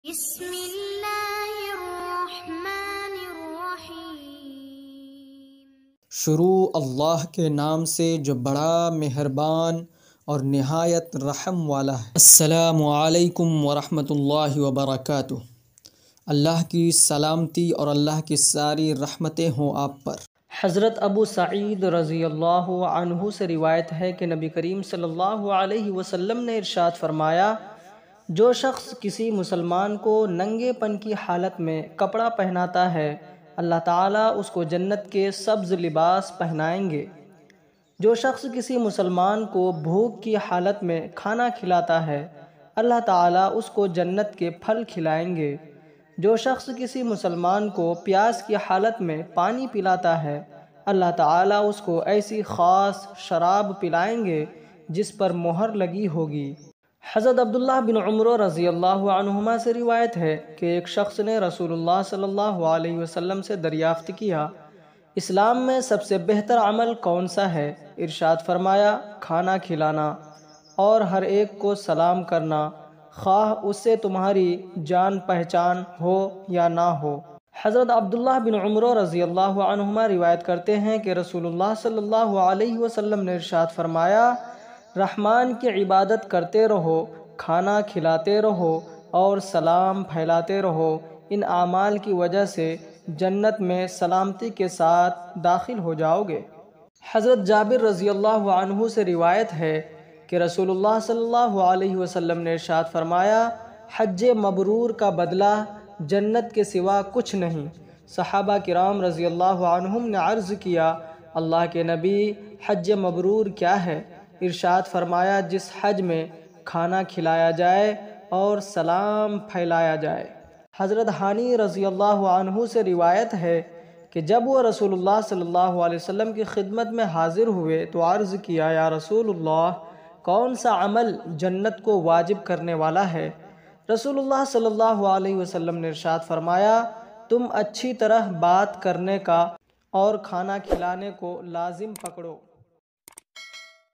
بسم اللہ الرحمن الرحیم۔ شروع اللہ کے نام سے جو بڑا مہربان اور نہایت رحم والا ہے۔ السلام علیکم ورحمۃ اللہ وبرکاتہ۔ اللہ کی سلامتی اور اللہ کی ساری رحمتیں ہوں آپ پر۔ حضرت ابو سعید رضی اللہ عنہ سے روایت ہے کہ نبی کریم صلی اللہ علیہ وسلم نے ارشاد فرمایا، جو شخص کسی مسلمان کو ننگے پن کی حالت میں کپڑا پہناتا ہے، اللہ تعالیٰ اس کو جنت کے سبز لباس پہنائیں گے۔ جو شخص کسی مسلمان کو بھوک کی حالت میں کھانا کھلاتا ہے، اللہ تعالیٰ اس کو جنت کے پھل کھلائیں گے۔ جو شخص کسی مسلمان کو پیاس کی حالت میں پانی پلاتا ہے، اللہ تعالیٰ اس کو ایسی خاص شراب پلائیں گے جس پر مہر لگی ہوگی۔ حضرت عبداللہ بن عمر رضی اللہ عنہما سے روایت ہے کہ ایک شخص نے رسول اللہ صلی اللہ علیہ وسلم سے دریافت کیا، اسلام میں سب سے بہتر عمل کون سا ہے؟ ارشاد فرمایا، کھانا کھلانا اور ہر ایک کو سلام کرنا، خواہ اس سے تمہاری جان پہچان ہو یا نہ ہو۔ حضرت عبداللہ بن عمر رضی اللہ عنہما روایت کرتے ہیں کہ رسول اللہ صلی اللہ علیہ وسلم نے ارشاد فرمایا، رحمان کی عبادت کرتے رہو، کھانا کھلاتے رہو اور سلام پھیلاتے رہو، ان اعمال کی وجہ سے جنت میں سلامتی کے ساتھ داخل ہو جاؤ گے۔ حضرت جابر رضی اللہ عنہ سے روایت ہے کہ رسول اللہ صلی اللہ علیہ وسلم نے ارشاد فرمایا، حج مبرور کا بدلہ جنت کے سوا کچھ نہیں۔ صحابہ کرام رضی اللہ عنہم نے عرض کیا، اللہ کے نبی، حج مبرور کیا ہے؟ ارشاد فرمایا، جس حج میں کھانا کھلایا جائے اور سلام پھیلایا جائے۔ حضرت ہانی رضی اللہ عنہ سے روایت ہے کہ جب وہ رسول اللہ صلی اللہ علیہ وسلم کی خدمت میں حاضر ہوئے تو عرض کیا، یا رسول اللہ، کون سا عمل جنت کو واجب کرنے والا ہے؟ رسول اللہ صلی اللہ علیہ وسلم نے ارشاد فرمایا، تم اچھی طرح بات کرنے کا اور کھانا کھلانے کو لازم پکڑو۔